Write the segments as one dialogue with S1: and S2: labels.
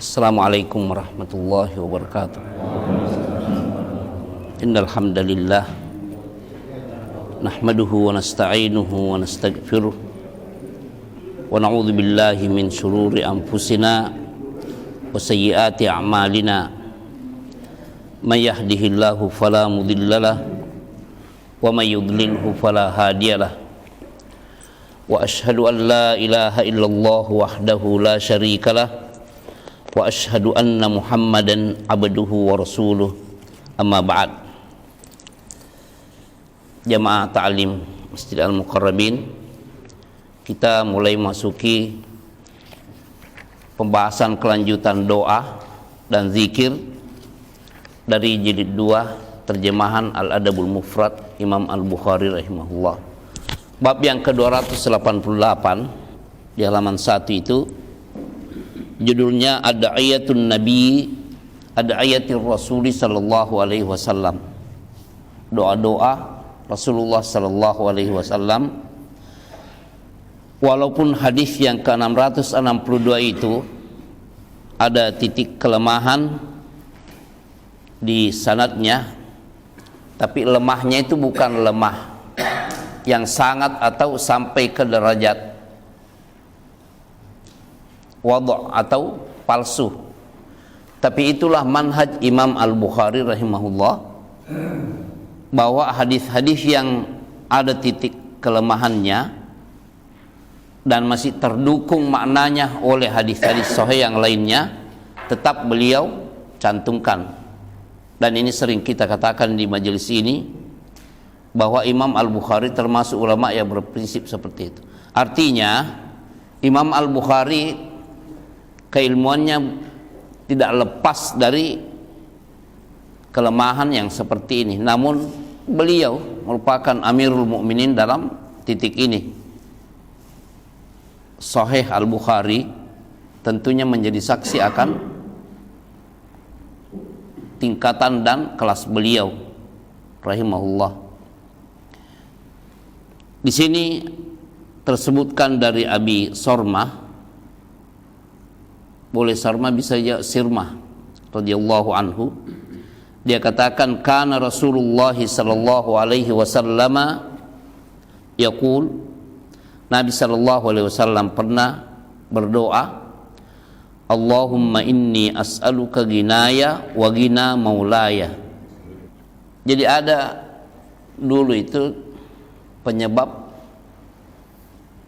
S1: Assalamualaikum warahmatullahi wabarakatuh. Innal hamdalillah nahmaduhu wa nasta'inuhu wa nastaghfiruh wa na'udzu billahi min shururi anfusina wa sayyiati a'malina. May yahdihillahu fala mudhillalah wa may yudlilhu fala hadiyalah. Wa ashhadu an la ilaha illallah wahdahu la syarikalah wa ashhadu anna Muhammadan abduhu wa rasuluh. Amma ba'd. Jamaah ta'lim Masjid Al-Muqarrabin, kita mulai masuki pembahasan kelanjutan doa dan zikir dari jilid 2 terjemahan Al-Adabul Mufrad Imam Al-Bukhari rahimahullah. Bab yang ke-288 di halaman 1 itu judulnya Ad'iyatun Nabi, Ad'iyatir Rasuli sallallahu alaihi wasallam. Doa-doa Rasulullah sallallahu alaihi wasallam. Walaupun hadis yang ke-662 itu ada titik kelemahan di sanadnya, tapi lemahnya itu bukan lemah yang sangat atau sampai ke derajat wadh' atau palsu, tapi itulah manhaj Imam Al-Bukhari rahimahullah, bahwa hadis-hadis yang ada titik kelemahannya dan masih terdukung maknanya oleh hadis-hadis sahih yang lainnya tetap beliau cantumkan. Dan ini sering kita katakan di majelis ini, bahwa Imam Al-Bukhari termasuk ulama yang berprinsip seperti itu. Artinya Imam Al-Bukhari keilmuannya tidak lepas dari kelemahan yang seperti ini. Namun beliau merupakan Amirul Mukminin dalam titik ini. Sahih Al-Bukhari tentunya menjadi saksi akan tingkatan dan kelas beliau rahimahullah. Di sini tersebutkan dari Abi Sormah, boleh Sarma bisa ya Sirmah radhiyallahu anhu, dia katakan kana Rasulullah sallallahu alaihi wasallam yaqul, Nabi sallallahu alaihi wasallam pernah berdoa, Allahumma inni as'aluka ginaya wa gina maulaya. Jadi ada dulu itu penyebab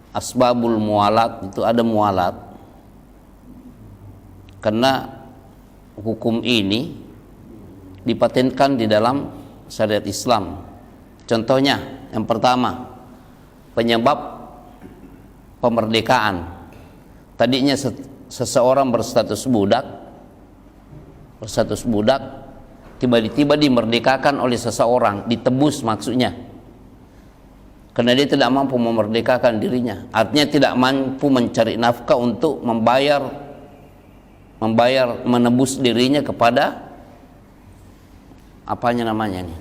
S1: asbabul mualat, itu ada mualat. Karena hukum ini dipatenkan di dalam syariat Islam. Contohnya, yang pertama, penyebab pemerdekaan. Tadinya seseorang berstatus budak, tiba-tiba dimerdekakan oleh seseorang, ditebus maksudnya. Karena dia tidak mampu memerdekakan dirinya. Artinya tidak mampu mencari nafkah untuk menebus dirinya kepada apanya namanya nih,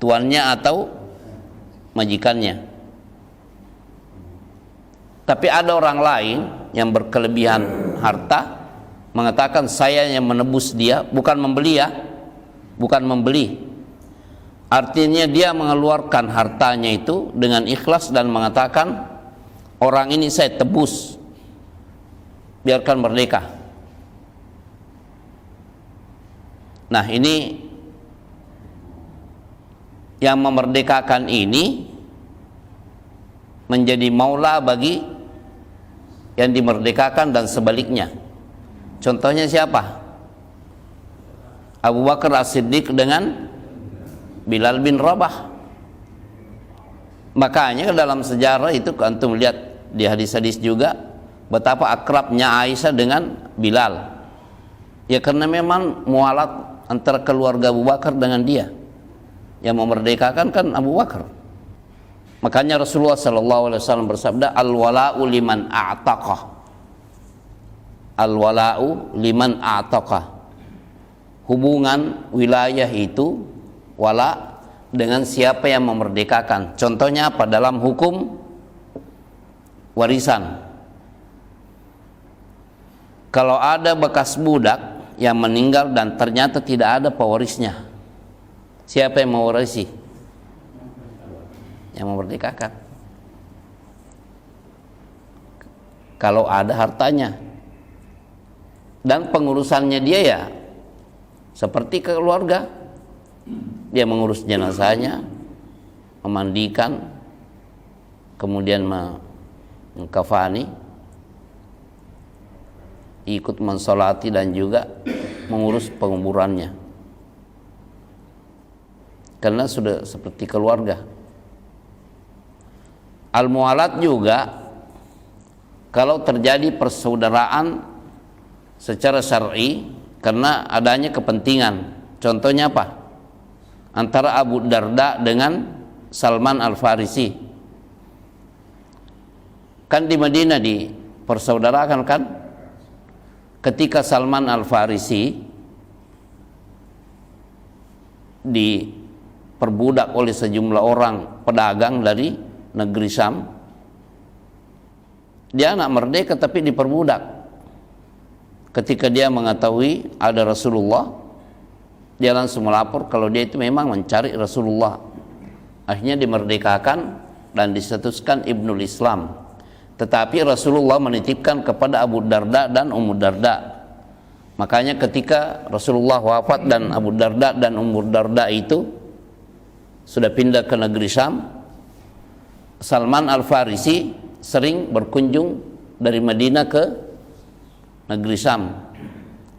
S1: tuannya atau majikannya. Tapi ada orang lain yang berkelebihan harta mengatakan saya yang menebus dia, bukan membeli ya, bukan membeli. Artinya dia mengeluarkan hartanya itu dengan ikhlas dan mengatakan orang ini saya tebus, biarkan merdeka. Nah, ini yang memerdekakan ini menjadi maula bagi yang dimerdekakan dan sebaliknya. Contohnya siapa? Abu Bakar As-Siddiq dengan Bilal bin Rabah. Makanya dalam sejarah itu antum lihat di hadis-hadis juga betapa akrabnya Aisyah dengan Bilal. Ya karena memang mualat antara keluarga Abu Bakar dengan dia. Yang memerdekakan kan Abu Bakar. Makanya Rasulullah SAW bersabda, al-wala'u liman a'taqah. Al-wala'u liman a'taqah. Hubungan wilayah itu wala dengan siapa yang memerdekakan. Contohnya apa? Dalam hukum warisan. Kalau ada bekas budak yang meninggal dan ternyata tidak ada pewarisnya, siapa yang mewarisi? Yang memerdekakan. Kalau ada hartanya dan pengurusannya dia ya seperti keluarga, dia mengurus jenazahnya, memandikan, kemudian mengkafani, ikut mensolati dan juga mengurus penguburannya, karena sudah seperti keluarga. Al-mualat juga kalau terjadi persaudaraan secara syar'i karena adanya kepentingan. Contohnya apa? Antara Abu Darda dengan Salman Al-Farisi. Kan di Madinah dipersaudarakan kan? Ketika Salman Al-Farisi diperbudak oleh sejumlah orang pedagang dari negeri Syam, dia anak merdeka tapi diperbudak. Ketika dia mengetahui ada Rasulullah, dia langsung melapor kalau dia itu memang mencari Rasulullah. Akhirnya dimerdekakan dan distatuskan Ibnul Islam. Tetapi Rasulullah menitipkan kepada Abu Darda dan Ummu Darda. Makanya ketika Rasulullah wafat dan Abu Darda dan Ummu Darda itu sudah pindah ke negeri Syam, Salman Al-Farisi sering berkunjung dari Madinah ke negeri Syam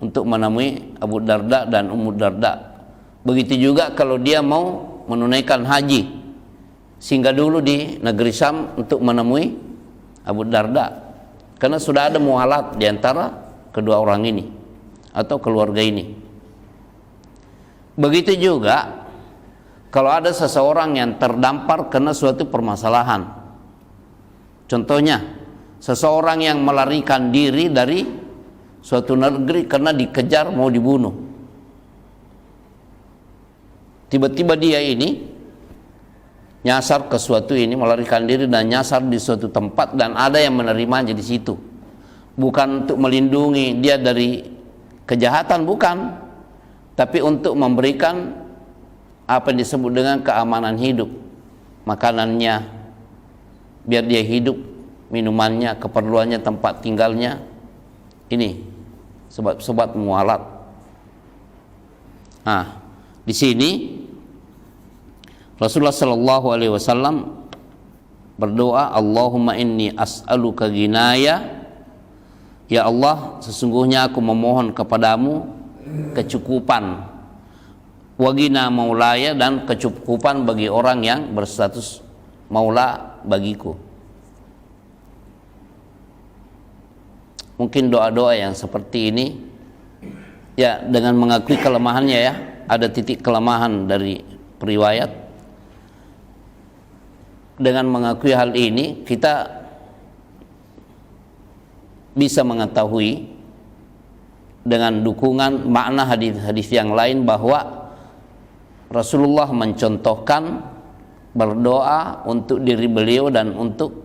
S1: untuk menemui Abu Darda dan Ummu Darda. Begitu juga kalau dia mau menunaikan haji, singgah dulu di negeri Syam untuk menemui Abu Darda, karena sudah ada mualat di antara kedua orang ini atau keluarga ini. Begitu juga kalau ada seseorang yang terdampar karena suatu permasalahan. Contohnya, seseorang yang melarikan diri dari suatu negeri karena dikejar mau dibunuh. Tiba-tiba dia ini nyasar ke suatu ini, melarikan diri dan nyasar di suatu tempat dan ada yang menerimanya di situ. Bukan untuk melindungi dia dari kejahatan, bukan, tapi untuk memberikan apa yang disebut dengan keamanan hidup, makanannya, biar dia hidup, minumannya, keperluannya, tempat tinggalnya. Ini sobat mualat. Nah, di sini Rasulullah Shallallahu Alaihi Wasallam berdoa, Allahumma inni as'aluka ginaya, ya Allah, sesungguhnya aku memohon kepadamu kecukupan, wagina maulaya, dan kecukupan bagi orang yang berstatus maula bagiku. Mungkin doa-doa yang seperti ini ya dengan mengakui kelemahannya, ya ada titik kelemahan dari periwayat. Dengan mengakui hal ini kita bisa mengetahui dengan dukungan makna hadis-hadis yang lain bahwa Rasulullah mencontohkan berdoa untuk diri beliau dan untuk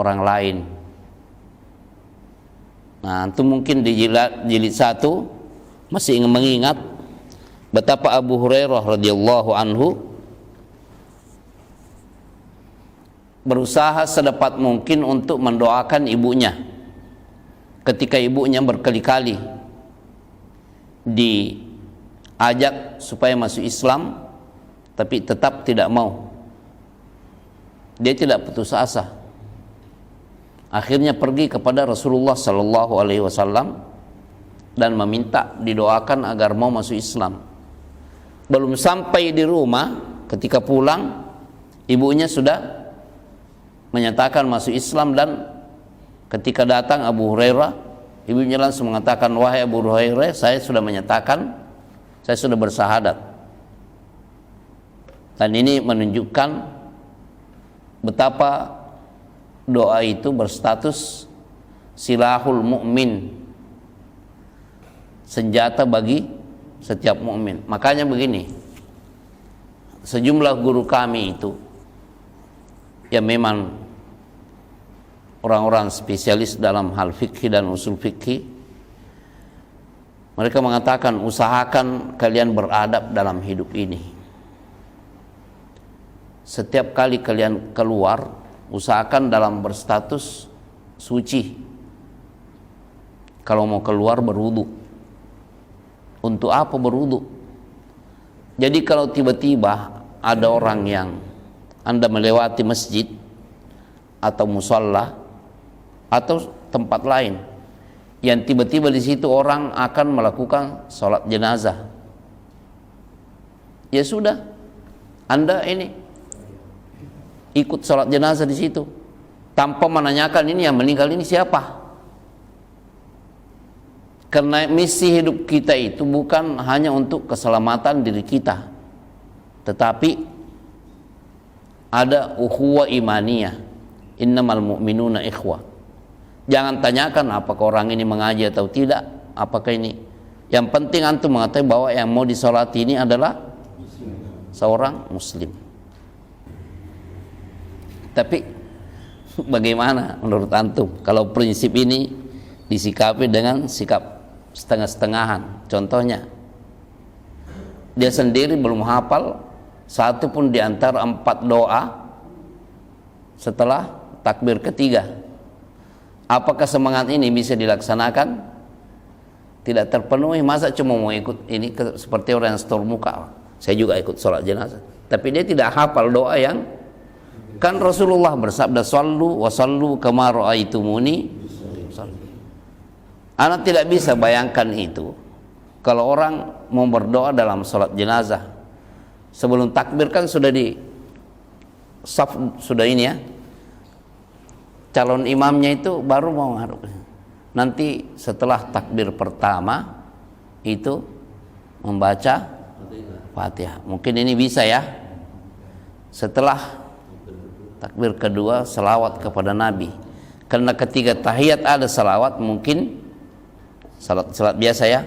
S1: orang lain. Nah, itu mungkin di jilid 1 masih ingin mengingat betapa Abu Hurairah radhiyallahu anhu berusaha sedapat mungkin untuk mendoakan ibunya ketika ibunya berkali-kali diajak supaya masuk Islam tapi tetap tidak mau. Dia tidak putus asa. Akhirnya pergi kepada Rasulullah Sallallahu Alaihi Wasallam dan meminta didoakan agar mau masuk Islam. Belum sampai di rumah, ketika pulang ibunya sudah menyatakan masuk Islam, dan ketika datang Abu Hurairah, ibunya langsung mengatakan, wahai Abu Hurairah, saya sudah menyatakan, saya sudah bersahadat. Dan ini menunjukkan betapa doa itu berstatus silahul mukmin, senjata bagi setiap mukmin. Makanya begini, sejumlah guru kami itu ya memang orang-orang spesialis dalam hal fikih dan usul fikih, Mereka mengatakan, usahakan kalian beradab dalam hidup ini. Setiap kali kalian keluar, usahakan dalam berstatus suci. Kalau mau keluar berwudu. Untuk apa berwudu? Jadi kalau tiba-tiba ada orang yang Anda melewati masjid atau musalla atau tempat lain yang tiba-tiba di situ orang akan melakukan sholat jenazah, ya sudah, Anda ini ikut sholat jenazah di situ tanpa menanyakan ini yang meninggal ini siapa. Karena misi hidup kita itu bukan hanya untuk keselamatan diri kita, tetapi ada ukhuwah imaniyah, innamal mu'minuna ikhwah. Jangan tanyakan apakah orang ini mengaji atau tidak, apakah ini. Yang penting antum mengatakan bahwa yang mau disolati ini adalah seorang muslim. Tapi bagaimana menurut antum kalau prinsip ini disikapi dengan sikap setengah-setengahan? Contohnya, dia sendiri belum hafal satu pun di antara 4 doa setelah takbir ketiga. Apakah semangat ini bisa dilaksanakan? Tidak terpenuhi. Masa cuma mau ikut ini seperti orang yang setor muka, saya juga ikut sholat jenazah, tapi dia tidak hafal doa yang kan Rasulullah bersabda, sallu wa sallu kama ra'aitumuni. Anak tidak bisa bayangkan itu. Kalau orang mau berdoa dalam sholat jenazah, sebelum takbir kan sudah di saf, sudah ini ya, calon imamnya itu baru mau ngaduk. Nanti setelah takbir pertama itu membaca Fatihah. Mungkin ini bisa ya. Setelah takbir kedua selawat kepada Nabi. Karena ketika tahiyat ada selawat, mungkin salat biasa ya.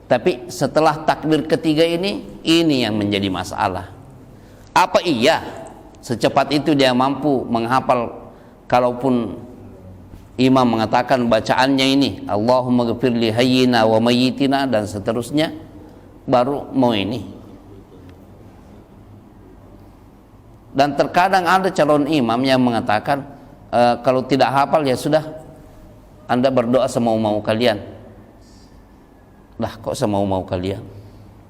S1: Tapi setelah takbir ketiga ini yang menjadi masalah. Apa iya secepat itu dia mampu menghafal? Kalaupun imam mengatakan bacaannya ini Allahumma ghfirli hayyina wa mayyitina dan seterusnya, baru mau ini. Dan terkadang ada calon imam yang mengatakan kalau tidak hafal ya sudah, Anda berdoa semau-mau kalian. Lah kok semau-mau kalian?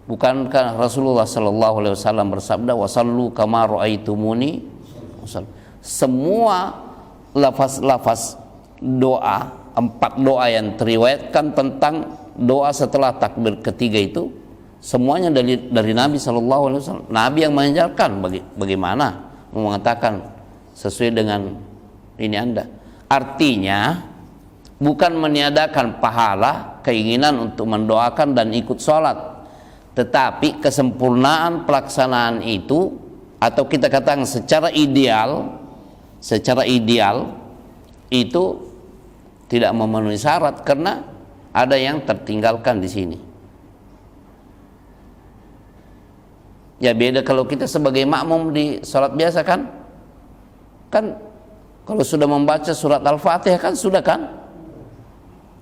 S1: Bukankah Rasulullah sallallahu alaihi wasallam bersabda, wasallu kama ra'aitumuni? Semua lafaz-lafaz doa, 4 doa yang teriwayatkan tentang doa setelah takbir ketiga itu semuanya dari Nabi sallallahu alaihi wasallam. Nabi yang mengajarkan. Bagaimana mau mengatakan sesuai dengan ini Anda? Artinya bukan meniadakan pahala, keinginan untuk mendoakan dan ikut sholat, tetapi kesempurnaan pelaksanaan itu, atau kita katakan secara ideal itu tidak memenuhi syarat karena ada yang tertinggalkan di sini. Ya beda kalau kita sebagai makmum di sholat biasa kan kalau sudah membaca surat Al-Fatihah kan sudah kan,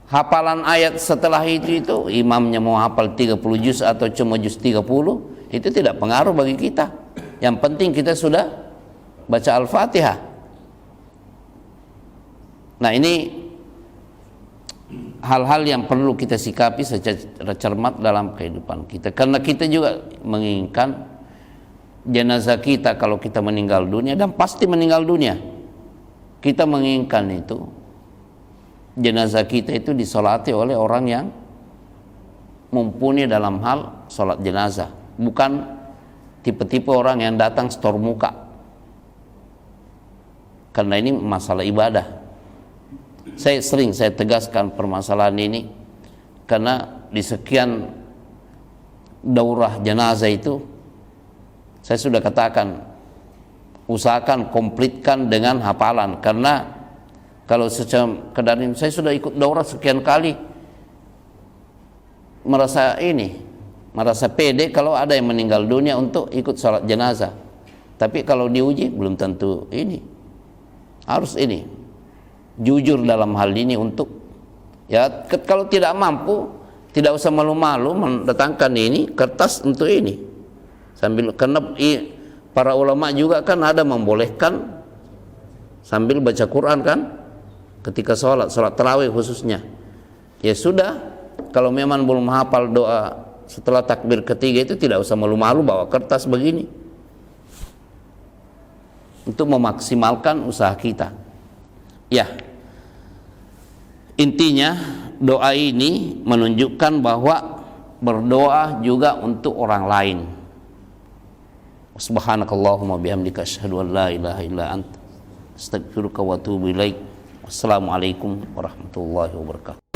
S1: hafalan ayat setelah itu imamnya mau hafal 30 juz atau cuma juz 30 itu tidak pengaruh bagi kita. Yang penting kita sudah baca Al-Fatihah. Nah ini hal-hal yang perlu kita sikapi secara cermat dalam kehidupan kita, karena kita juga menginginkan jenazah kita kalau kita meninggal dunia, dan pasti meninggal dunia, kita menginginkan itu jenazah kita itu disolati oleh orang yang mumpuni dalam hal sholat jenazah, bukan tipe-tipe orang yang datang setor muka. Karena ini masalah ibadah. Saya tegaskan permasalahan ini karena di sekian daurah jenazah itu saya sudah katakan, usahakan komplitkan dengan hafalan, karena kalau secara kedarin saya sudah ikut daurah sekian kali, merasa pede kalau ada yang meninggal dunia untuk ikut sholat jenazah. Tapi kalau diuji belum tentu ini, harus ini jujur dalam hal ini untuk ya, kalau tidak mampu Tidak usah malu-malu mendatangkan ini kertas untuk ini. Sambil, karena para ulama juga kan ada membolehkan sambil baca Quran kan, ketika sholat tarawih khususnya. Ya sudah, kalau memang belum hafal doa setelah takbir ketiga itu tidak usah malu-malu bawa kertas begini, untuk memaksimalkan usaha kita. Ya, intinya doa ini menunjukkan bahwa berdoa juga untuk orang lain. Subhanakallahumma bihamdika asyhadu an la ilaha illa anta astaghfiruka wa atubu ilaik. Wassalamualaikum warahmatullahi wabarakatuh.